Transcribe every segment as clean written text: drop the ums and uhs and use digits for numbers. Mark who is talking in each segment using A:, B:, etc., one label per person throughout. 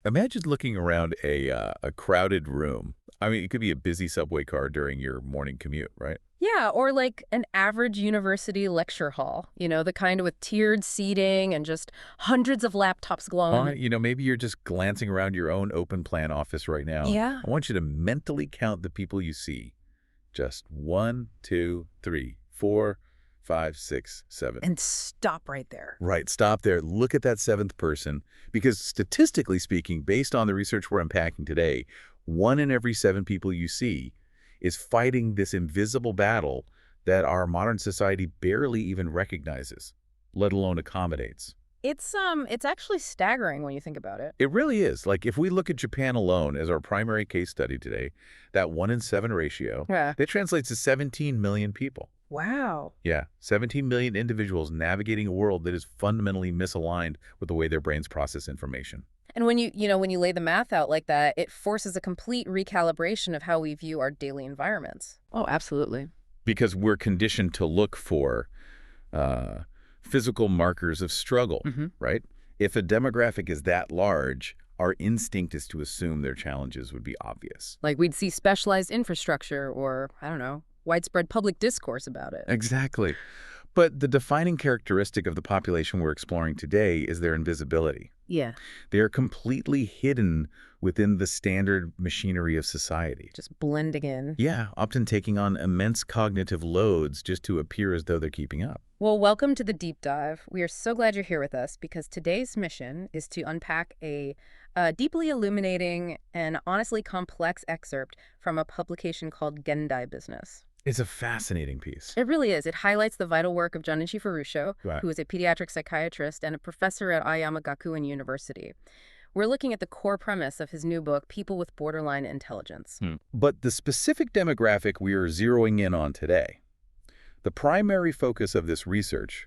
A: Imagine looking around a crowded room. I mean, it could be a busy subway car during your morning commute, right?
B: Yeah, or like an average university lecture hall, the kind with tiered seating and just hundreds of laptops glowing.
A: Maybe you're just glancing around your own open plan office right now.
B: Yeah.
A: I want you to mentally count the people you see. Just one, two, three, four, five, six, seven.
B: And stop right there.
A: Right, stop there. Look at that seventh person. Because statistically speaking, based on the research we're unpacking today, 1 in every 7 people you see is fighting this invisible battle that our modern society barely even recognizes, let alone accommodates.
B: It's actually staggering when you think about it.
A: It really is. Like, if we look at Japan alone as our primary case study today, that 1 in 7 ratio,
B: Yeah.
A: that translates to 17 million people.
B: Wow.
A: Yeah, 17 million individuals navigating a world that is fundamentally misaligned with the way their brains process information.
B: And when you lay the math out like that, it forces a complete recalibration of how we view our daily environments. Oh, absolutely.
A: Because we're conditioned to look for uh, physical markers of struggle, right? If a demographic is that large, our instinct is to assume their challenges would be obvious.
B: Like we'd see specialized infrastructure or, I don't know, widespread public discourse about it.
A: Exactly. But the defining characteristic of the population we're exploring today is their invisibility.
B: Yeah.
A: They are completely hidden within the standard machinery of society.
B: Just blending in.
A: Yeah, often taking on immense cognitive loads just to appear as though they're keeping up.
B: Well, welcome to the deep dive. We are so glad you're here with us because today's mission is to unpack a deeply illuminating and honestly complex excerpt from a publication called Gendai Business.
A: It's a fascinating piece.
B: It really is. It highlights the vital work of Junichi Furusho,
A: Right.
B: who is a pediatric psychiatrist and a professor at Aoyama Gakuen University. We're looking at the core premise of his new book, People with Borderline Intelligence.
A: But the specific demographic we are zeroing in on today, the primary focus of this research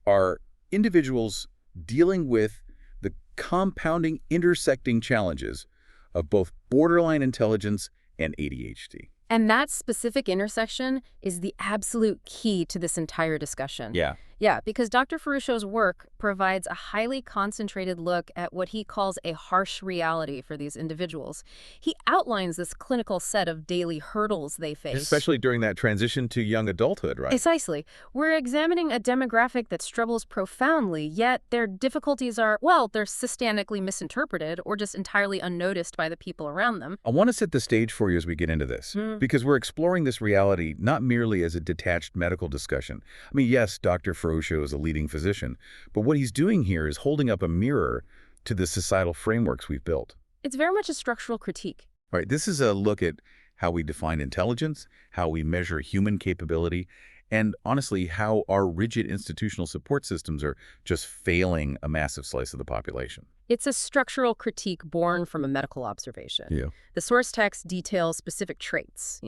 A: are individuals dealing with the compounding, intersecting challenges of both borderline intelligence and ADHD.
B: And that specific intersection is the absolute key to this entire discussion. Yeah, because Dr. Furusho's work provides a highly concentrated look at what he calls a harsh reality for these individuals. He outlines this clinical set of daily hurdles they face.
A: Especially during that transition to young adulthood, right?
B: Precisely. We're examining a demographic that struggles profoundly, yet their difficulties are, well, they're systemically misinterpreted or just entirely unnoticed by the people around them.
A: I want to set the stage for you as we get into this, because we're exploring this reality not merely as a detached medical discussion. I mean, yes, Dr. Furusho is a leading physician, but what he's doing here is holding up a mirror to the societal frameworks we've built.
B: It's very much a structural critique.
A: All right, this is a look at how we define intelligence, how we measure human capability, and honestly, how our rigid institutional support systems are just failing a massive slice of the population.
B: It's a structural critique born from a medical observation.
A: Yeah.
B: The source text details specific traits,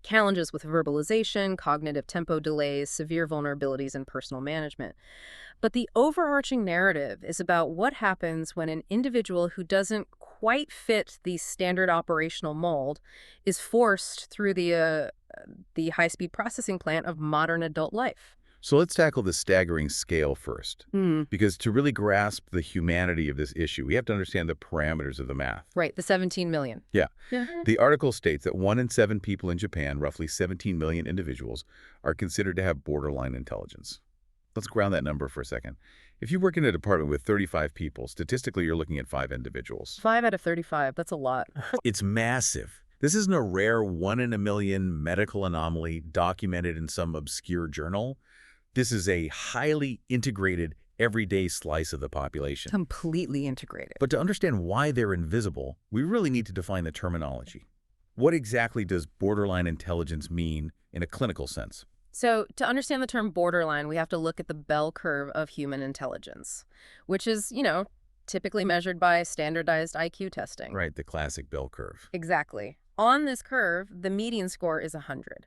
B: challenges with verbalization, cognitive tempo delays, severe vulnerabilities in personal management. But the overarching narrative is about what happens when an individual who doesn't quite fit the standard operational mold is forced through the high-speed processing plant of modern adult life.
A: So let's tackle the staggering scale first, because to really grasp the humanity of this issue, we have to understand the parameters of the math.
B: Right, the 17 million.
A: Yeah. The article states that 1 in 7 people in Japan, roughly 17 million individuals, are considered to have borderline intelligence. Let's ground that number for a second. If you work in a department with 35 people, statistically you're looking at 5 individuals.
B: 5 out of 35, that's a lot.
A: It's massive. This isn't a rare 1 in a million medical anomaly documented in some obscure journal. This is a highly integrated, everyday slice of the population.
B: Completely integrated.
A: But to understand why they're invisible, we really need to define the terminology. What exactly does borderline intelligence mean in a clinical sense?
B: So to understand the term borderline, we have to look at the bell curve of human intelligence, which is, typically measured by standardized IQ testing.
A: Right, the classic bell curve.
B: Exactly. On this curve, the median score is 100.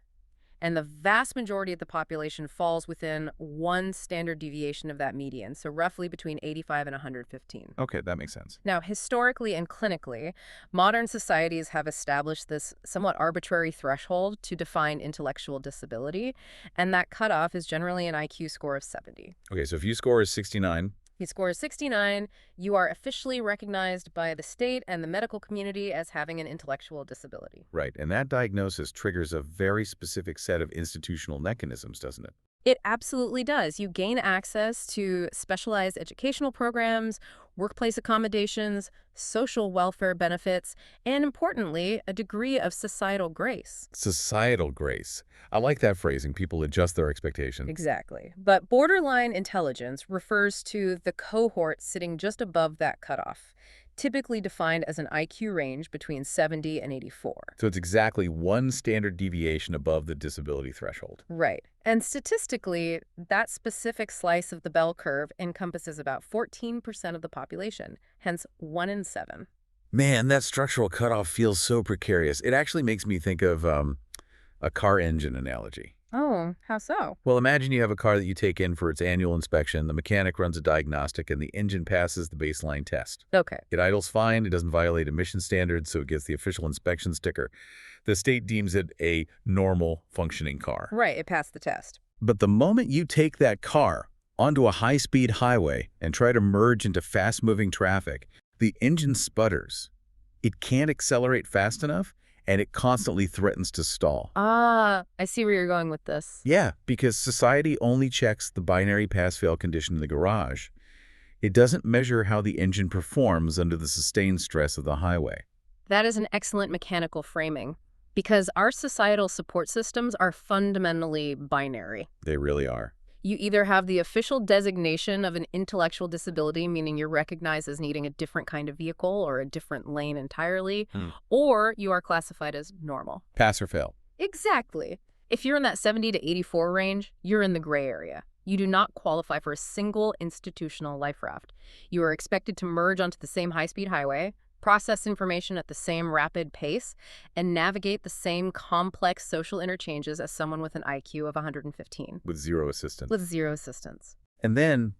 B: And the vast majority of the population falls within one standard deviation of that median, so roughly between 85 and 115.
A: Okay, that makes sense.
B: Now, historically and clinically, modern societies have established this somewhat arbitrary threshold to define intellectual disability, and that cutoff is generally an IQ score of 70.
A: Okay, so if you score is 69,
B: He scores 69. You are officially recognized by the state and the medical community as having an intellectual disability.
A: Right, and that diagnosis triggers a very specific set of institutional mechanisms, doesn't it?
B: It absolutely does. You gain access to specialized educational programs, workplace accommodations, social welfare benefits, and importantly, a degree of societal grace.
A: Societal grace. I like that phrasing. People adjust their expectations.
B: Exactly. But borderline intelligence refers to the cohort sitting just above that cutoff, typically defined as an IQ range between 70 and 84.
A: So it's exactly one standard deviation above the disability threshold.
B: Right. And statistically, that specific slice of the bell curve encompasses about 14% of the population, hence 1 in 7.
A: Man, that structural cutoff feels so precarious. It actually makes me think of a car engine analogy.
B: Oh, how so?
A: Well, imagine you have a car that you take in for its annual inspection, the mechanic runs a diagnostic, and the engine passes the baseline test.
B: Okay.
A: It idles fine, it doesn't violate emission standards, so it gets the official inspection sticker. The state deems it a normal functioning car.
B: Right, it passed the test.
A: But the moment you take that car onto a high-speed highway and try to merge into fast-moving traffic, the engine sputters. It can't accelerate fast enough, and it constantly threatens to stall.
B: Ah, I see where you're going with this.
A: Yeah, because society only checks the binary pass-fail condition in the garage. It doesn't measure how the engine performs under the sustained stress of the highway.
B: That is an excellent mechanical framing, because our societal support systems are fundamentally binary.
A: They really are.
B: You either have the official designation of an intellectual disability, meaning you're recognized as needing a different kind of vehicle or a different lane entirely, or you are classified as normal.
A: Pass or fail.
B: Exactly. If you're in that 70 to 84 range, you're in the gray area. You do not qualify for a single institutional life raft. You are expected to merge onto the same high-speed highway, process information at the same rapid pace, and navigate the same complex social interchanges as someone with an IQ of 115.
A: With zero assistance.
B: With zero assistance.
A: And then,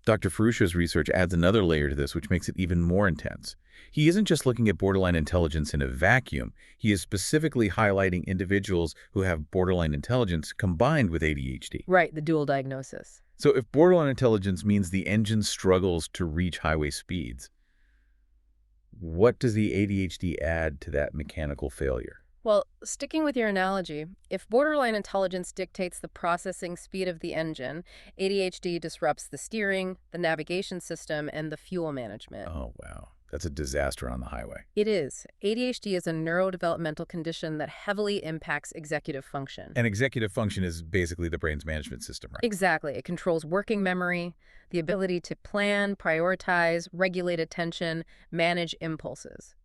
A: Dr. Ferruccio's research adds another layer to this, which makes it even more intense. He isn't just looking at borderline intelligence in a vacuum. He is specifically highlighting individuals who have borderline intelligence combined with ADHD.
B: Right, the dual diagnosis.
A: So if borderline intelligence means the engine struggles to reach highway speeds, what does the ADHD add to that mechanical failure?
B: Well, sticking with your analogy, if borderline intelligence dictates the processing speed of the engine, ADHD disrupts the steering, the navigation system, and the fuel management.
A: Oh, wow. That's a disaster on the highway.
B: It is. ADHD is a neurodevelopmental condition that heavily impacts executive function.
A: And executive function is basically the brain's management system, right?
B: Exactly. It controls working memory, the ability to plan, prioritize, regulate attention, manage impulses.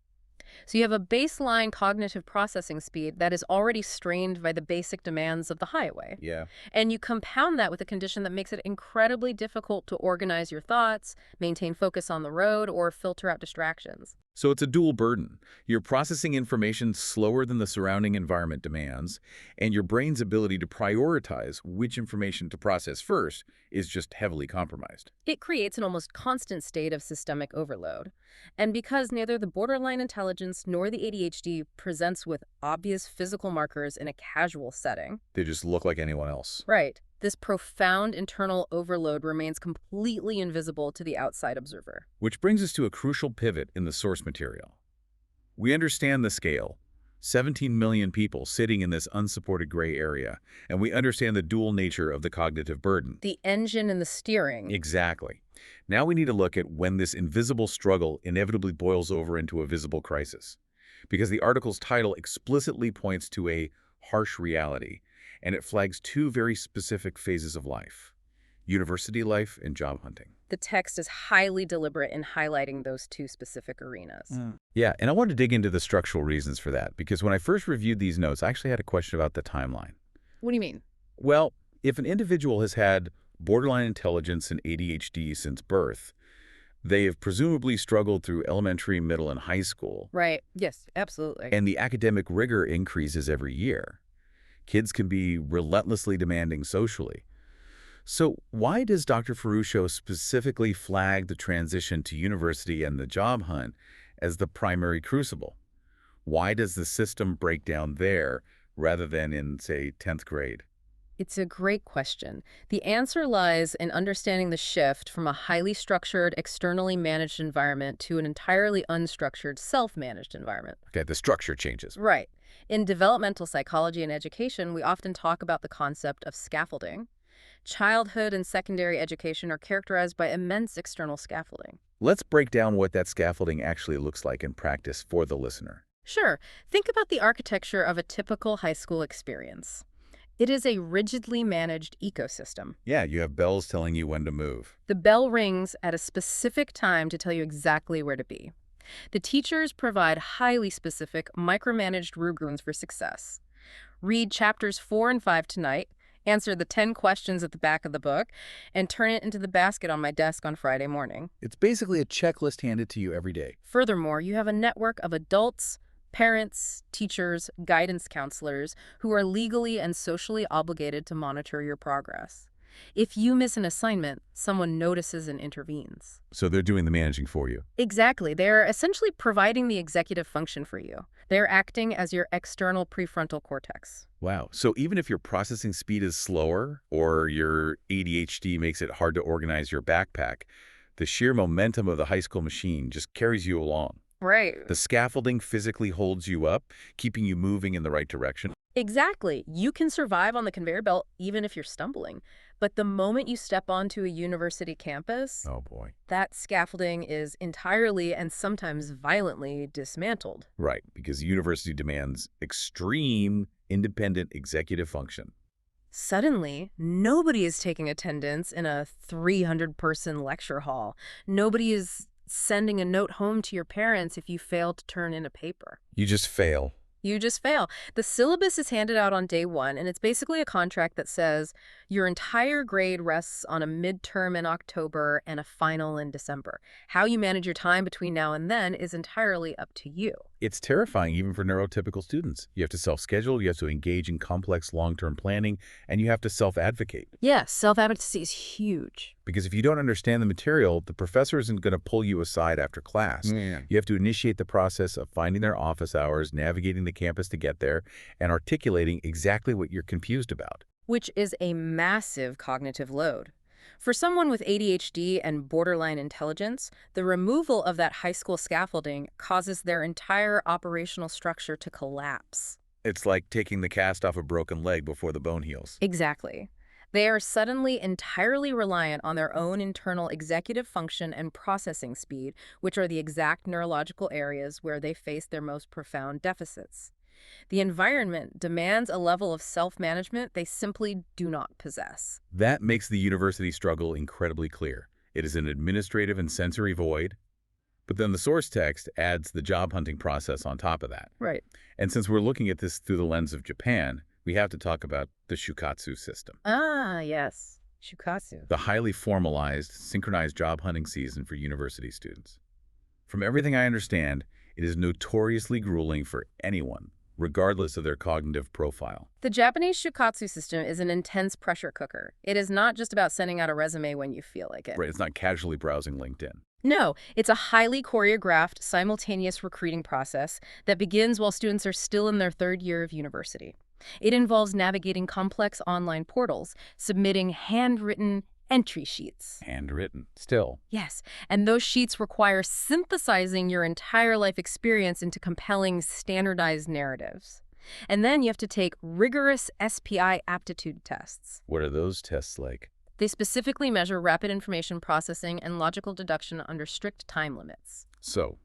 B: So you have a baseline cognitive processing speed that is already strained by the basic demands of the highway.
A: Yeah.
B: And you compound that with a condition that makes it incredibly difficult to organize your thoughts, maintain focus on the road, or filter out distractions.
A: So it's a dual burden. You're processing information slower than the surrounding environment demands, and your brain's ability to prioritize which information to process first is just heavily compromised.
B: It creates an almost constant state of systemic overload. And because neither the borderline intelligence nor the ADHD presents with obvious physical markers in a casual setting,
A: They just look like anyone else.
B: right, this profound internal overload remains completely invisible to the outside observer.
A: Which brings us to a crucial pivot in the source material. We understand the scale. 17 million people sitting in this unsupported gray area, and we understand the dual nature of the cognitive burden.
B: The engine and the steering.
A: Exactly. Now we need to look at when this invisible struggle inevitably boils over into a visible crisis. Because the article's title explicitly points to a harsh reality, and it flags two very specific phases of life: university life and job hunting.
B: The text is highly deliberate in highlighting those two specific arenas.
A: Yeah, and I want to dig into the structural reasons for that, because when I first reviewed these notes, I actually had a question about the timeline.
B: What do you mean?
A: Well, if an individual has had borderline intelligence and ADHD since birth, they have presumably struggled through elementary, middle, and high school,
B: Right. Yes, absolutely.
A: and the academic rigor increases every year. Kids can be relentlessly demanding socially. So why does Dr. Ferruccio specifically flag the transition to university and the job hunt as the primary crucible? Why does the system break down there rather than in, say, 10th grade?
B: It's a great question. The answer lies in understanding the shift from a highly structured, externally managed environment to an entirely unstructured, self-managed environment.
A: Okay, the structure changes.
B: Right. In developmental psychology and education, we often talk about the concept of scaffolding. Childhood and secondary education are characterized by immense external scaffolding.
A: Let's break down what that scaffolding actually looks like in practice for the listener.
B: Sure, think about the architecture of a typical high school experience. It is a rigidly managed ecosystem.
A: Yeah, you have bells telling you when to move.
B: The bell rings at a specific time to tell you exactly where to be. The teachers provide highly specific, micromanaged rubrics for success. Read chapters 4 and 5 tonight, answer the 10 questions at the back of the book, and turn it into the basket on my desk on Friday morning.
A: It's basically a checklist handed to you every day.
B: Furthermore, you have a network of adults, parents, teachers, guidance counselors who are legally and socially obligated to monitor your progress. If you miss an assignment, someone notices and intervenes.
A: So they're doing the managing for you.
B: Exactly. They're essentially providing the executive function for you. They're acting as your external prefrontal cortex.
A: Wow. So even if your processing speed is slower or your ADHD makes it hard to organize your backpack, the sheer momentum of the high school machine just carries you along.
B: Right.
A: The scaffolding physically holds you up, keeping you moving in the right direction.
B: Exactly. You can survive on the conveyor belt even if you're stumbling. But the moment you step onto a university campus,
A: Oh, boy.
B: that scaffolding is entirely and sometimes violently dismantled.
A: Right, because the university demands extreme independent executive function.
B: Suddenly, nobody is taking attendance in a 300-person lecture hall. Nobody is sending a note home to your parents if you fail to turn in a paper.
A: You just fail.
B: You just fail. The syllabus is handed out on day one, and it's basically a contract that says your entire grade rests on a midterm in October and a final in December. How you manage your time between now and then is entirely up to you.
A: It's terrifying even for neurotypical students. You have to self-schedule, you have to engage in complex long-term planning, and you have to self-advocate.
B: Yes, self-advocacy is huge.
A: Because if you don't understand the material, the professor isn't going to pull you aside after class.
B: Yeah.
A: You have to initiate the process of finding their office hours, navigating the campus to get there, and articulating exactly what you're confused about.
B: Which is a massive cognitive load. For someone with ADHD and borderline intelligence, the removal of that high school scaffolding causes their entire operational structure to collapse.
A: It's like taking the cast off a broken leg before the bone heals.
B: Exactly. They are suddenly entirely reliant on their own internal executive function and processing speed, which are the exact neurological areas where they face their most profound deficits. The environment demands a level of self-management they simply do not possess.
A: That makes the university struggle incredibly clear. It is an administrative and sensory void, but then the source text adds the job hunting process on top of that.
B: Right.
A: And since we're looking at this through the lens of Japan, we have to talk about the shukatsu system.
B: Ah, yes. Shukatsu.
A: The highly formalized, synchronized job hunting season for university students. From everything I understand, it is notoriously grueling for anyone, regardless of their cognitive profile.
B: The Japanese shukatsu system is an intense pressure cooker. It is not just about sending out a resume when you feel like it.
A: Right, it's not casually browsing LinkedIn.
B: No, it's a highly choreographed, simultaneous recruiting process that begins while students are still in their third year of university. It involves navigating complex online portals, submitting handwritten entry sheets.
A: Handwritten, still.
B: Yes, and those sheets require synthesizing your entire life experience into compelling, standardized narratives. And then you have to take rigorous SPI aptitude tests.
A: What are those tests like?
B: They specifically measure rapid information processing and logical deduction under strict time limits.
A: So,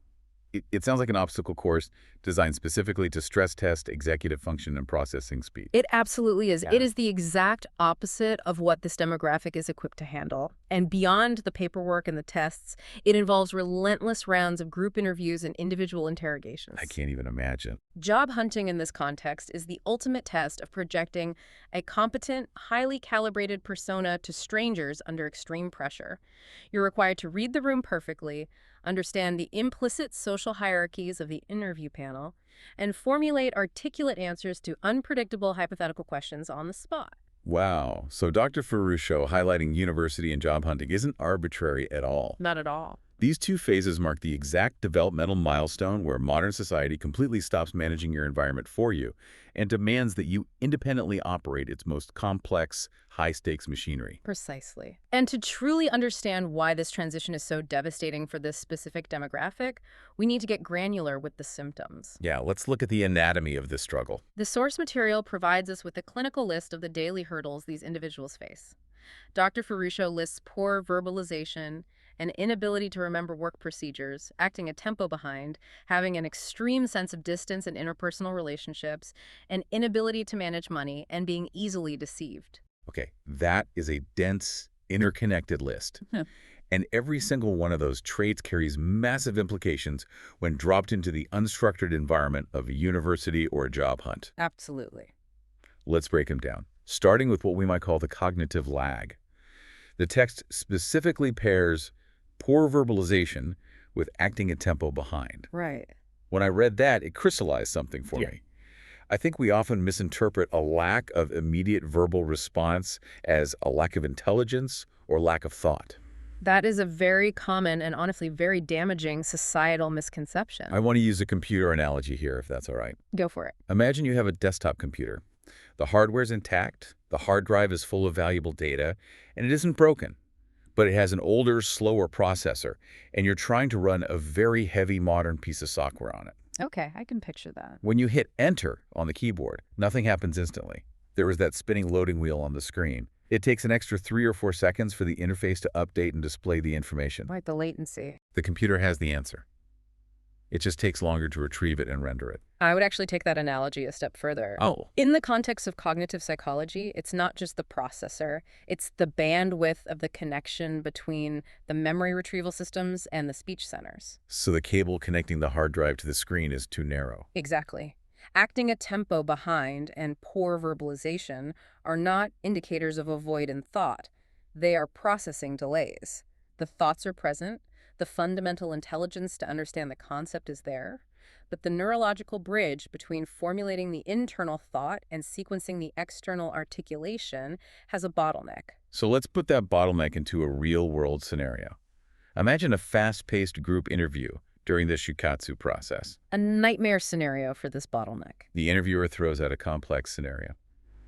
A: it sounds like an obstacle course designed specifically to stress test executive function and processing speed.
B: It absolutely is.
A: Yeah.
B: It is the exact opposite of what this demographic is equipped to handle. And beyond the paperwork and the tests, it involves relentless rounds of group interviews and individual interrogations.
A: I can't even imagine.
B: Job hunting in this context is the ultimate test of projecting a competent, highly calibrated persona to strangers under extreme pressure. You're required to read the room perfectly, understand the implicit social hierarchies of the interview panel, and formulate articulate answers to unpredictable hypothetical questions on the spot.
A: Wow. So Dr. Ferruccio highlighting university and job hunting isn't arbitrary at all.
B: Not at all.
A: These two phases mark the exact developmental milestone where modern society completely stops managing your environment for you and demands that you independently operate its most complex, high-stakes machinery.
B: Precisely. And to truly understand why this transition is so devastating for this specific demographic, we need to get granular with the symptoms.
A: Yeah, let's look at the anatomy of this struggle.
B: The source material provides us with a clinical list of the daily hurdles these individuals face. Dr. Ferruccio lists poor verbalization, an inability to remember work procedures, acting a tempo behind, having an extreme sense of distance in interpersonal relationships, an inability to manage money, and being easily deceived.
A: Okay, that is a dense, interconnected list. And every single one of those traits carries massive implications when dropped into the unstructured environment of a university or a job hunt.
B: Absolutely.
A: Let's break them down, starting with what we might call the cognitive lag. The text specifically pairs poor verbalization with acting a tempo behind.
B: Right.
A: When I read that, it crystallized something for me. I think we often misinterpret a lack of immediate verbal response as a lack of intelligence or lack of thought.
B: That is a very common and honestly very damaging societal misconception.
A: I want to use a computer analogy here, if that's all right.
B: Go for it.
A: Imagine you have a desktop computer. The hardware's intact, the hard drive is full of valuable data, and it isn't broken. But it has an older, slower processor, and you're trying to run a very heavy modern piece of software on it.
B: Okay, I can picture that.
A: When you hit Enter on the keyboard, nothing happens instantly. There is that spinning loading wheel on the screen. It takes an extra 3 or 4 seconds for the interface to update and display the information.
B: Right, the latency.
A: The computer has the answer. It just takes longer to retrieve it and render it.
B: I would actually take that analogy a step further.
A: Oh.
B: In the context of cognitive psychology, it's not just the processor, it's the bandwidth of the connection between the memory retrieval systems and the speech centers.
A: So the cable connecting the hard drive to the screen is too narrow.
B: Exactly. Acting a tempo behind and poor verbalization are not indicators of a void in thought. They are processing delays. The thoughts are present, the fundamental intelligence to understand the concept is there, but the neurological bridge between formulating the internal thought and sequencing the external articulation has a bottleneck.
A: So let's put that bottleneck into a real-world scenario. Imagine a fast-paced group interview during the shikatsu process.
B: A nightmare scenario for this bottleneck.
A: The interviewer throws out a complex scenario.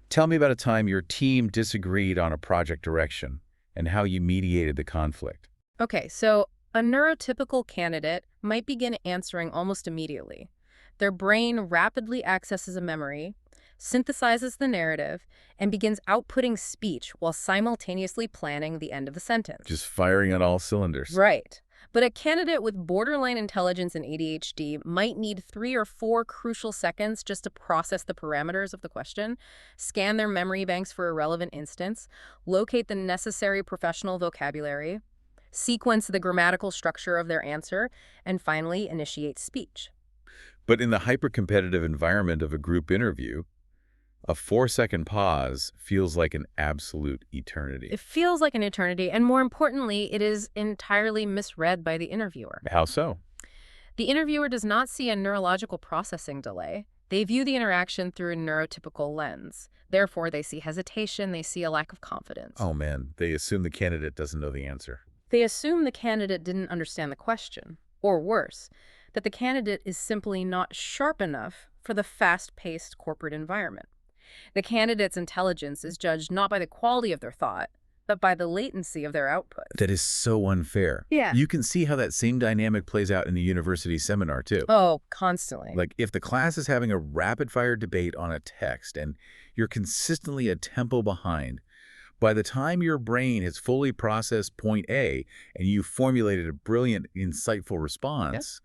A: Tell me about a time your team disagreed on a project direction and how you mediated the conflict.
B: Okay, so a neurotypical candidate might begin answering almost immediately. Their brain rapidly accesses a memory, synthesizes the narrative, and begins outputting speech while simultaneously planning the end of the sentence.
A: Just firing on all cylinders.
B: Right. But a candidate with borderline intelligence and ADHD might need 3 or 4 crucial seconds just to process the parameters of the question, scan their memory banks for a relevant instance, locate the necessary professional vocabulary, sequence the grammatical structure of their answer, and finally initiate speech.
A: But in the hyper-competitive environment of a group interview, a 4-second pause feels like an absolute eternity.
B: It feels like an eternity, and more importantly, it is entirely misread by the interviewer.
A: How so?
B: The interviewer does not see a neurological processing delay. They view the interaction through a neurotypical lens. Therefore, they see hesitation, they see a lack of confidence.
A: Oh man, they assume the candidate doesn't know the answer.
B: They assume the candidate didn't understand the question, or worse, that the candidate is simply not sharp enough for the fast-paced corporate environment. The candidate's intelligence is judged not by the quality of their thought, but by the latency of their output.
A: That is so unfair.
B: Yeah.
A: You can see how that same dynamic plays out in the university seminar too.
B: Oh, constantly.
A: Like if the class is having a rapid-fire debate on a text and you're consistently a tempo behind, by the time your brain has fully processed point A and you've formulated a brilliant, insightful response,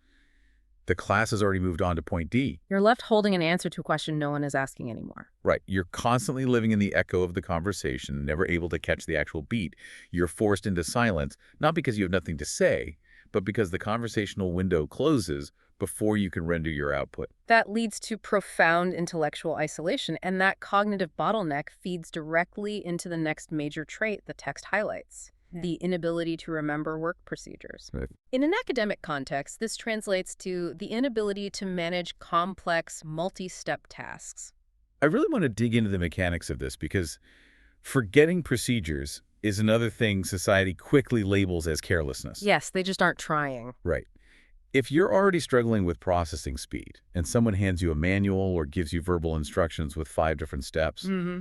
A: the class has already moved on to point D.
B: You're left holding an answer to a question no one is asking anymore.
A: Right. You're constantly living in the echo of the conversation, never able to catch the actual beat. You're forced into silence, not because you have nothing to say, but because the conversational window closes before you can render your output.
B: That leads to profound intellectual isolation, and that cognitive bottleneck feeds directly into the next major trait the text highlights. The inability to remember work procedures.
A: Right.
B: In an academic context, this translates to the inability to manage complex, multi-step tasks.
A: I really want to dig into the mechanics of this because forgetting procedures is another thing society quickly labels as carelessness.
B: Yes, they just aren't trying.
A: Right. If you're already struggling with processing speed and someone hands you a manual or gives you verbal instructions with 5 different steps,
B: Mm-hmm.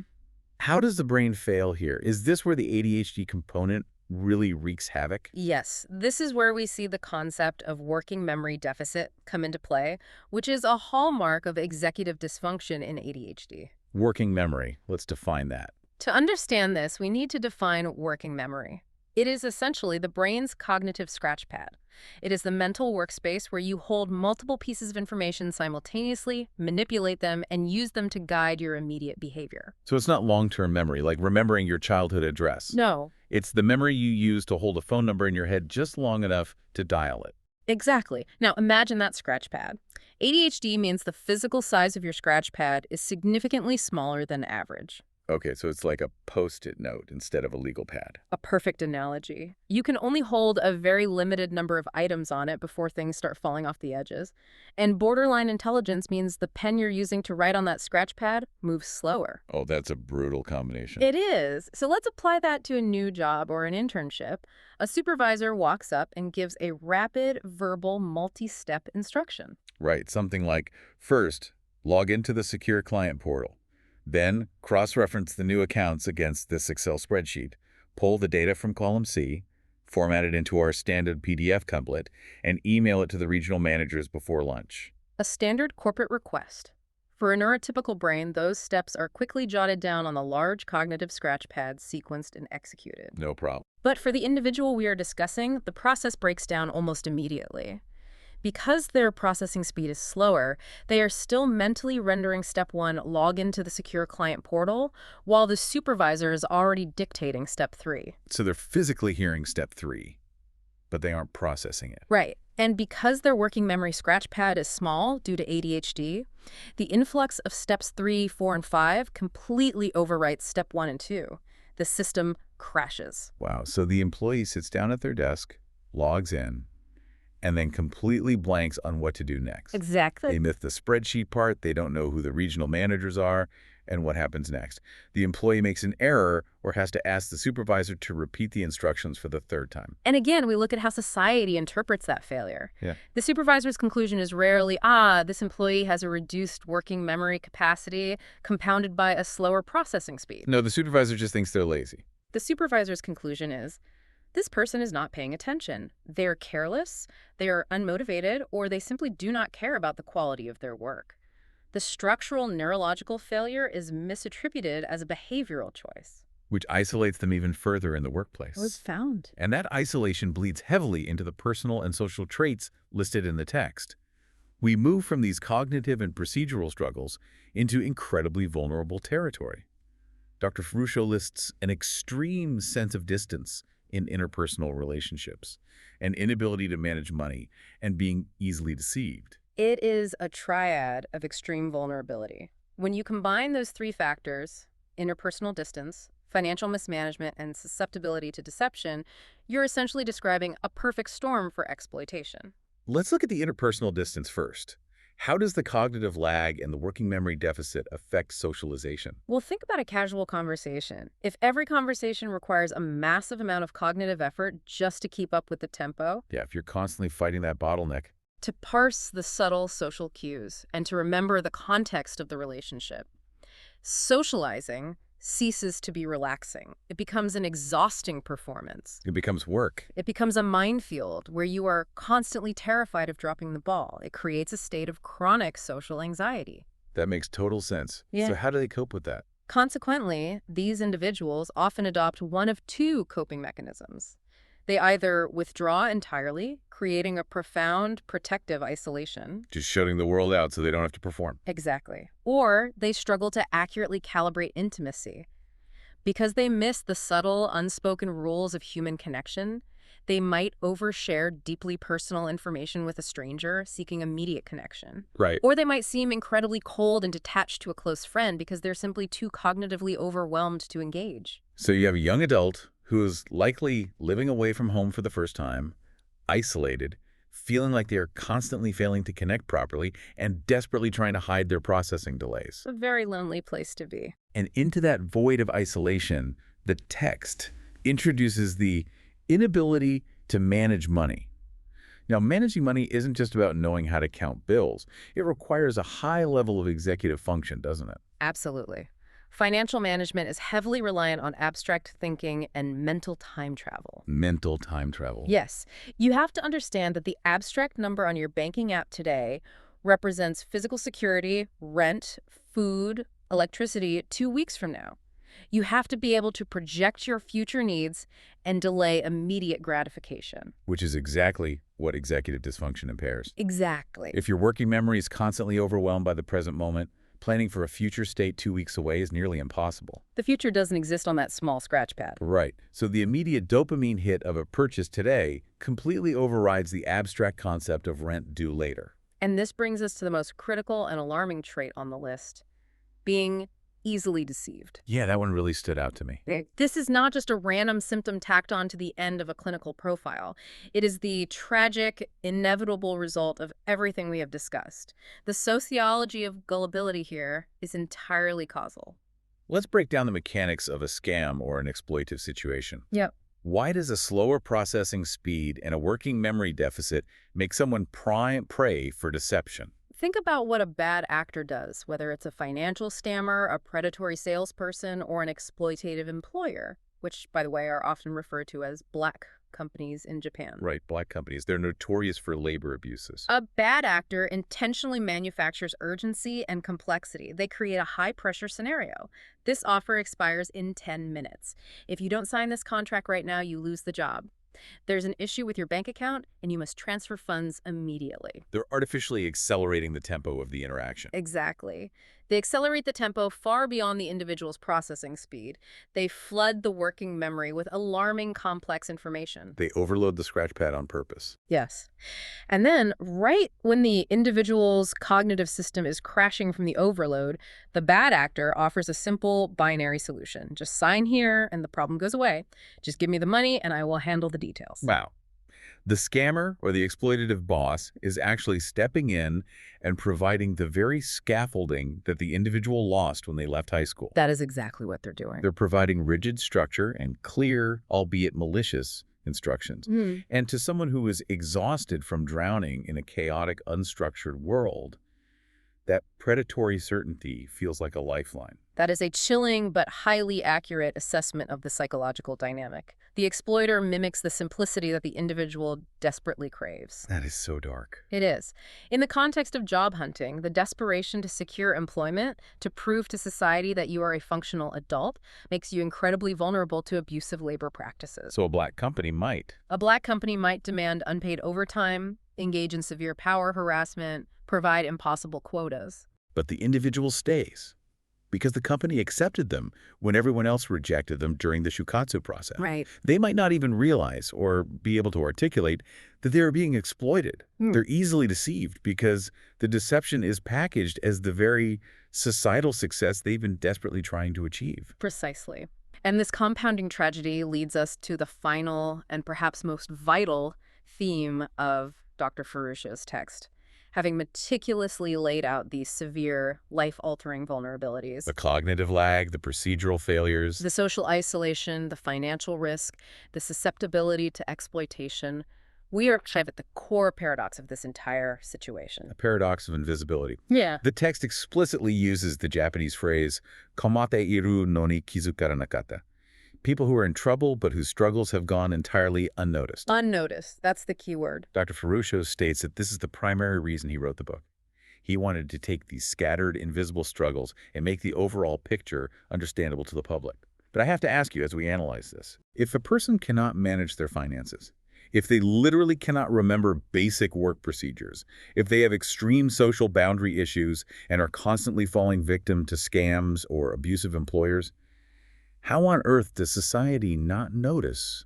A: how does the brain fail here? Is this where the ADHD component really wreaks havoc?
B: Yes, this is where we see the concept of working memory deficit come into play, which is a hallmark of executive dysfunction in ADHD.
A: Working memory. Let's define that.
B: To understand this, we need to define working memory. It is essentially the brain's cognitive scratch pad. It is the mental workspace where you hold multiple pieces of information simultaneously, manipulate them, and use them to guide your immediate behavior.
A: So it's not long-term memory, like remembering your childhood address.
B: No.
A: It's the memory you use to hold a phone number in your head just long enough to dial it.
B: Exactly. Now imagine that scratch pad. ADHD means the physical size of your scratch pad is significantly smaller than average.
A: Okay, so it's like a Post-it note instead of a legal pad.
B: A perfect analogy. You can only hold a very limited number of items on it before things start falling off the edges. And borderline intelligence means the pen you're using to write on that scratch pad moves slower.
A: Oh, that's a brutal combination.
B: It is. So let's apply that to a new job or an internship. A supervisor walks up and gives a rapid verbal multi-step instruction.
A: Right, something like, first, log into the secure client portal. Then, cross-reference the new accounts against this Excel spreadsheet, pull the data from column C, format it into our standard PDF template, and email it to the regional managers before lunch.
B: A standard corporate request. For a neurotypical brain, those steps are quickly jotted down on the large cognitive scratch pad, sequenced and executed.
A: No problem.
B: But for the individual we are discussing, the process breaks down almost immediately. Because their processing speed is slower, they are still mentally rendering step 1, log into the secure client portal, while the supervisor is already dictating step 3.
A: So they're physically hearing step 3, but they aren't processing it.
B: Right. And because their working memory scratch pad is small due to ADHD, the influx of steps 3, 4, and 5 completely overwrites step 1 and 2. The system crashes.
A: Wow, so the employee sits down at their desk, logs in, and then completely blanks on what to do next.
B: Exactly.
A: They miss the spreadsheet part, they don't know who the regional managers are, and what happens next. The employee makes an error or has to ask the supervisor to repeat the instructions for the 3rd time.
B: And again, we look at how society interprets that failure.
A: Yeah.
B: The supervisor's conclusion is rarely, this employee has a reduced working memory capacity compounded by a slower processing speed.
A: No, the supervisor just thinks they're lazy.
B: The supervisor's conclusion is, this person is not paying attention. They're careless, they are unmotivated, or they simply do not care about the quality of their work. The structural neurological failure is misattributed as a behavioral choice.
A: Which isolates them even further in the workplace.
B: It was found.
A: And that isolation bleeds heavily into the personal and social traits listed in the text. We move from these cognitive and procedural struggles into incredibly vulnerable territory. Dr. Ferruccio lists an extreme sense of distance in interpersonal relationships, an inability to manage money, and being easily deceived.
B: It is a triad of extreme vulnerability. When you combine those 3 factors, interpersonal distance, financial mismanagement, and susceptibility to deception, you're essentially describing a perfect storm for exploitation.
A: Let's look at the interpersonal distance first. How does the cognitive lag and the working memory deficit affect socialization?
B: Well, think about a casual conversation. If every conversation requires a massive amount of cognitive effort just to keep up with the tempo,
A: Yeah, if you're constantly fighting that bottleneck.
B: to parse the subtle social cues, and to remember the context of the relationship, socializing ceases to be relaxing. It becomes an exhausting performance.
A: It becomes work.
B: It becomes a minefield where you are constantly terrified of dropping the ball. It creates a state of chronic social anxiety.
A: That makes total sense.
B: Yeah.
A: So how do they cope with that?
B: Consequently, these individuals often adopt one of 2 coping mechanisms. They either withdraw entirely, creating a profound protective isolation.
A: Just shutting the world out so they don't have to perform.
B: Exactly. Or they struggle to accurately calibrate intimacy. Because they miss the subtle, unspoken rules of human connection, they might overshare deeply personal information with a stranger seeking immediate connection.
A: Right.
B: Or they might seem incredibly cold and detached to a close friend because they're simply too cognitively overwhelmed to engage.
A: So you have a young adult who is likely living away from home for the first time, isolated, feeling like they are constantly failing to connect properly, and desperately trying to hide their processing delays.
B: It's a very lonely place to be.
A: And into that void of isolation, the text introduces the inability to manage money. Now, managing money isn't just about knowing how to count bills. It requires a high level of executive function, doesn't it?
B: Absolutely. Financial management is heavily reliant on abstract thinking and mental time travel.
A: Mental time travel.
B: Yes, you have to understand that the abstract number on your banking app today represents physical security, rent, food, electricity 2 weeks from now. You have to be able to project your future needs and delay immediate gratification.
A: Which is exactly what executive dysfunction impairs.
B: Exactly.
A: If your working memory is constantly overwhelmed by the present moment, planning for a future state 2 weeks away is nearly impossible.
B: The future doesn't exist on that small scratch pad.
A: Right. So the immediate dopamine hit of a purchase today completely overrides the abstract concept of rent due later.
B: And this brings us to the most critical and alarming trait on the list, being easily deceived.
A: Yeah, that one really stood out to me.
B: This is not just a random symptom tacked on to the end of a clinical profile. It is the tragic, inevitable result of everything we have discussed. The sociology of gullibility here is entirely causal.
A: Let's break down the mechanics of a scam or an exploitive situation.
B: Yep.
A: Why does a slower processing speed and a working memory deficit make someone prey for deception?
B: Think about what a bad actor does, whether it's a financial scammer, a predatory salesperson, or an exploitative employer, which, by the way, are often referred to as black companies in Japan.
A: Right, black companies. They're notorious for labor abuses.
B: A bad actor intentionally manufactures urgency and complexity. They create a high-pressure scenario. This offer expires in 10 minutes. If you don't sign this contract right now, you lose the job. There's an issue with your bank account, and you must transfer funds immediately.
A: They're artificially accelerating the tempo of the interaction.
B: Exactly. They accelerate the tempo far beyond the individual's processing speed. They flood the working memory with alarming complex information.
A: They overload the scratch pad on purpose.
B: Yes. And then, right when the individual's cognitive system is crashing from the overload, the bad actor offers a simple binary solution. Just sign here and the problem goes away. Just give me the money and I will handle the details.
A: Wow. The scammer or the exploitative boss is actually stepping in and providing the very scaffolding that the individual lost when they left high school.
B: That is exactly what they're doing.
A: They're providing rigid structure and clear, albeit malicious, instructions. And to someone who is exhausted from drowning in a chaotic, unstructured world, that predatory certainty feels like a lifeline.
B: That is a chilling but highly accurate assessment of the psychological dynamic. The exploiter mimics the simplicity that the individual desperately craves.
A: That is so dark.
B: It is. In the context of job hunting, the desperation to secure employment, to prove to society that you are a functional adult, makes you incredibly vulnerable to abusive labor practices.
A: So a black company might.
B: A black company might demand unpaid overtime, engage in severe power harassment, provide impossible quotas.
A: But the individual stays because the company accepted them when everyone else rejected them during the shukatsu process.
B: Right.
A: They might not even realize or be able to articulate that they are being exploited. They're easily deceived because the deception is packaged as the very societal success they've been desperately trying to achieve.
B: Precisely. And this compounding tragedy leads us to the final and perhaps most vital theme of Dr. Farrucha's text. Having meticulously laid out these severe, life-altering vulnerabilities.
A: The cognitive lag, the procedural failures.
B: The social isolation, the financial risk, the susceptibility to exploitation. We are kind of at the core paradox of this entire situation.
A: A paradox of invisibility.
B: Yeah.
A: The text explicitly uses the Japanese phrase, komate iru no ni kizukara nakata. People who are in trouble but whose struggles have gone entirely unnoticed.
B: Unnoticed. That's the key word.
A: Dr. Farrucha states that this is the primary reason he wrote the book. He wanted to take these scattered, invisible struggles and make the overall picture understandable to the public. But I have to ask you as we analyze this, if a person cannot manage their finances, if they literally cannot remember basic work procedures, if they have extreme social boundary issues and are constantly falling victim to scams or abusive employers, how on earth does society not notice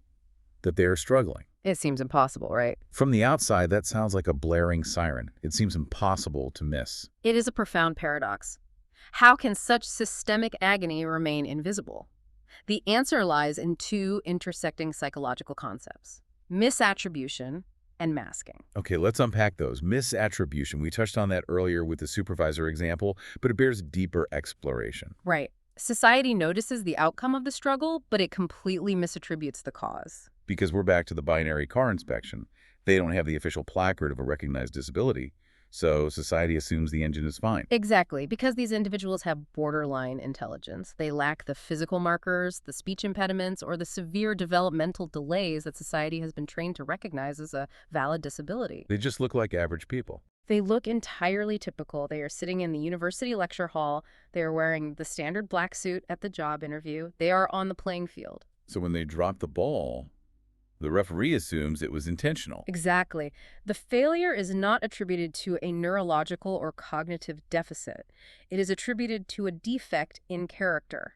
A: that they are struggling?
B: It seems impossible, right?
A: From the outside, that sounds like a blaring siren. It seems impossible to miss.
B: It is a profound paradox. How can such systemic agony remain invisible? The answer lies in two intersecting psychological concepts: misattribution and masking.
A: Okay, let's unpack those. Misattribution. We touched on that earlier with the supervisor example, but it bears deeper exploration.
B: Right. Society notices the outcome of the struggle, but it completely misattributes the cause.
A: Because we're back to the binary car inspection. They don't have the official placard of a recognized disability, so society assumes the engine is fine.
B: Exactly, because these individuals have borderline intelligence. They lack the physical markers, the speech impediments, or the severe developmental delays that society has been trained to recognize as a valid disability.
A: They just look like average people.
B: They look entirely typical. They are sitting in the university lecture hall. They are wearing the standard black suit at the job interview. They are on the playing field.
A: So when they drop the ball, the referee assumes it was intentional.
B: Exactly. The failure is not attributed to a neurological or cognitive deficit. It is attributed to a defect in character.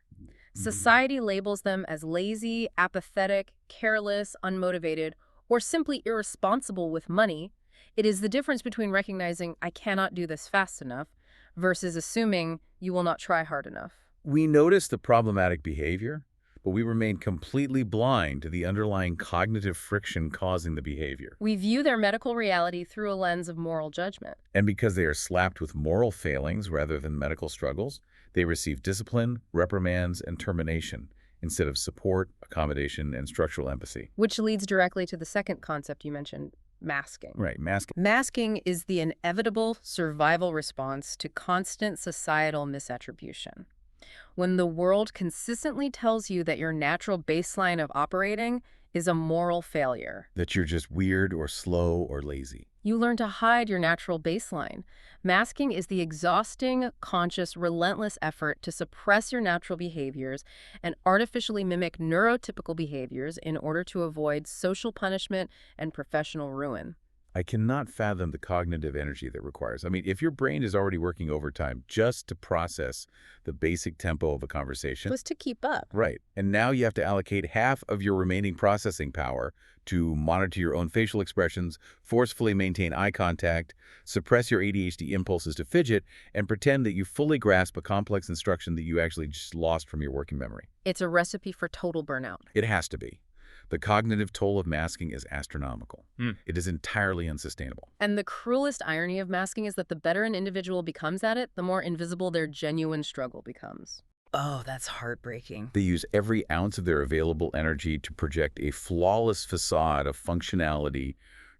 B: Society labels them as lazy, apathetic, careless, unmotivated, or simply irresponsible with money. It is the difference between recognizing I cannot do this fast enough versus assuming you will not try hard enough.
A: We notice the problematic behavior, but we remain completely blind to the underlying cognitive friction causing the behavior.
B: We view their medical reality through a lens of moral judgment.
A: And because they are slapped with moral failings rather than medical struggles, they receive discipline, reprimands, and termination instead of support, accommodation, and structural empathy.
B: Which leads directly to the second concept you mentioned, masking.
A: Right, masking.
B: Masking is the inevitable survival response to constant societal misattribution. When the world consistently tells you that your natural baseline of operating is a moral failure,
A: That you're just weird or slow or lazy.
B: you learn to hide your natural baseline. Masking is the exhausting, conscious, relentless effort to suppress your natural behaviors and artificially mimic neurotypical behaviors in order to avoid social punishment and professional ruin.
A: I cannot fathom the cognitive energy that requires. I mean, if your brain is already working overtime just to process the basic tempo of a conversation.
B: Just to keep up.
A: Right. And now you have to allocate half of your remaining processing power to monitor your own facial expressions, forcefully maintain eye contact, suppress your ADHD impulses to fidget, and pretend that you fully grasp a complex instruction that you actually just lost from your working memory.
B: It's a recipe for total burnout.
A: It has to be. The cognitive toll of masking is astronomical. It is entirely unsustainable.
B: And the cruelest irony of masking is that the better an individual becomes at it, the more invisible their genuine struggle becomes. Oh, that's heartbreaking.
A: They use every ounce of their available energy to project a flawless facade of functionality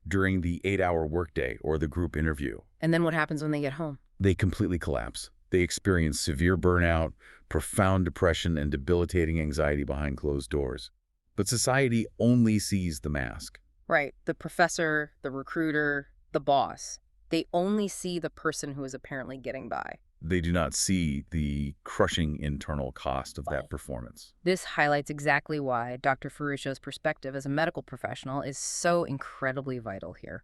A: during the 8-hour workday or the group interview.
B: And then what happens when they get home?
A: They completely collapse. They experience severe burnout, profound depression, and debilitating anxiety behind closed doors. But society only sees the mask.
B: Right. The professor, the recruiter, the boss. They only see the person who is apparently getting by.
A: They do not see the crushing internal cost of that performance.
B: This highlights exactly why Dr. Ferruccio's perspective as a medical professional is so incredibly vital here.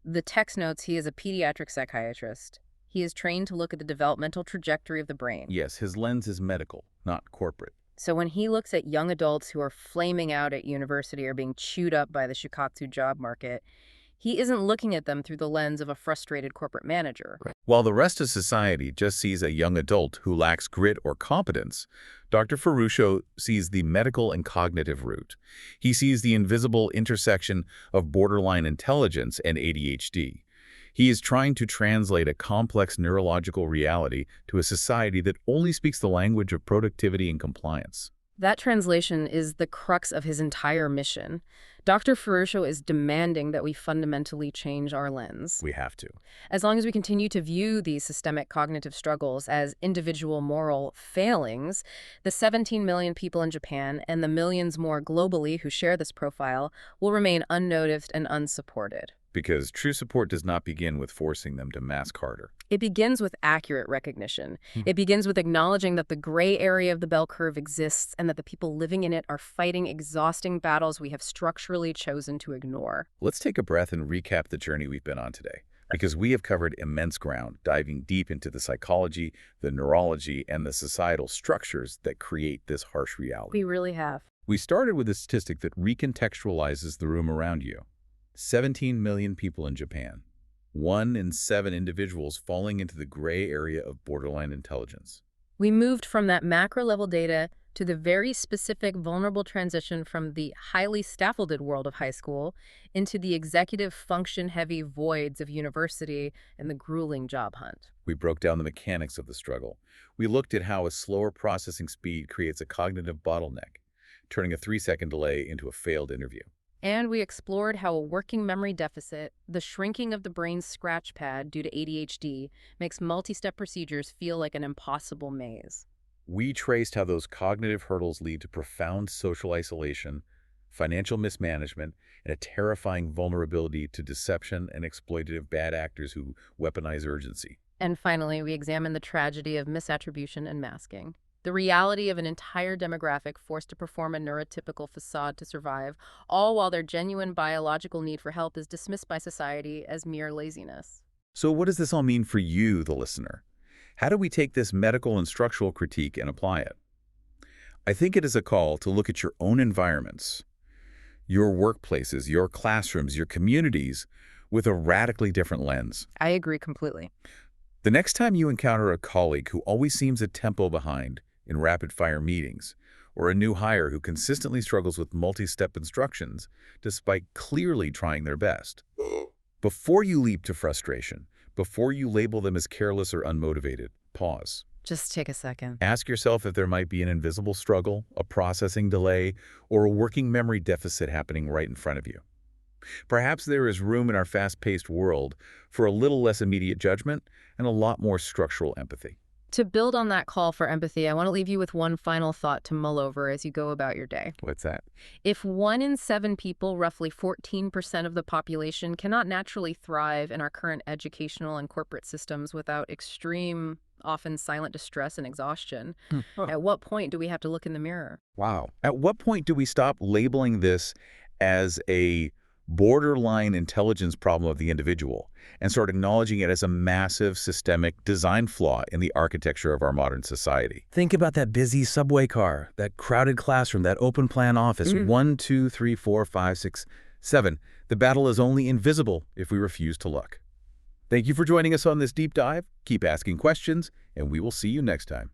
B: The text notes he is a pediatric psychiatrist. He is trained to look at the developmental trajectory of the brain.
A: Yes, his lens is medical, not corporate.
B: So when he looks at young adults who are flaming out at university or being chewed up by the shikatsu job market, he isn't looking at them through the lens of a frustrated corporate manager.
A: Right. While the rest of society just sees a young adult who lacks grit or competence, Dr. Ferruccio sees the medical and cognitive root. He sees the invisible intersection of borderline intelligence and ADHD. He is trying to translate a complex neurological reality to a society that only speaks the language of productivity and compliance.
B: That translation is the crux of his entire mission. Dr. Ferruccio is demanding that we fundamentally change our lens.
A: We have to.
B: As long as we continue to view these systemic cognitive struggles as individual moral failings, the 17 million people in Japan and the millions more globally who share this profile will remain unnoticed and unsupported.
A: Because true support does not begin with forcing them to mask harder.
B: It begins with accurate recognition. It begins with acknowledging that the gray area of the bell curve exists and that the people living in it are fighting exhausting battles we have structurally chosen to ignore.
A: Let's take a breath and recap the journey we've been on today, because we have covered immense ground, diving deep into the psychology, the neurology, and the societal structures that create this harsh reality.
B: We really have.
A: We started with a statistic that recontextualizes the room around you. 17 million people in Japan. 1 in 7 individuals falling into the gray area of borderline intelligence.
B: We moved from that macro-level data to the very specific vulnerable transition from the highly scaffolded world of high school into the executive function-heavy voids of university and the grueling job hunt.
A: We broke down the mechanics of the struggle. We looked at how a slower processing speed creates a cognitive bottleneck, turning a 3-second delay into a failed interview.
B: And we explored how a working memory deficit, the shrinking of the brain's scratch pad due to ADHD, makes multi-step procedures feel like an impossible maze.
A: We traced how those cognitive hurdles lead to profound social isolation, financial mismanagement, and a terrifying vulnerability to deception and exploitative bad actors who weaponize urgency.
B: And finally, we examined the tragedy of misattribution and masking. The reality of an entire demographic forced to perform a neurotypical facade to survive, all while their genuine biological need for help is dismissed by society as mere laziness.
A: So what does this all mean for you, the listener? How do we take this medical and structural critique and apply it? I think it is a call to look at your own environments, your workplaces, your classrooms, your communities, with a radically different lens.
B: I agree completely.
A: The next time you encounter a colleague who always seems a tempo behind in rapid-fire meetings, or a new hire who consistently struggles with multi-step instructions despite clearly trying their best, before you leap to frustration, before you label them as careless or unmotivated, pause.
B: Just take a second.
A: Ask yourself if there might be an invisible struggle, a processing delay, or a working memory deficit happening right in front of you. Perhaps there is room in our fast-paced world for a little less immediate judgment and a lot more structural empathy.
B: To build on that call for empathy, I want to leave you with one final thought to mull over as you go about your day.
A: What's that?
B: If 1 in 7 people, roughly 14% of the population, cannot naturally thrive in our current educational and corporate systems without extreme, often silent distress and exhaustion, at what point do we have to look in the mirror?
A: Wow. At what point do we stop labeling this as a borderline intelligence problem of the individual and start acknowledging it as a massive systemic design flaw in the architecture of our modern society? Think about that busy subway car, that crowded classroom, that open plan office. 1, 2, 3, 4, 5, 6, 7. The battle is only invisible if we refuse to look. Thank you for joining us on this deep dive. Keep asking questions, and we will see you next time.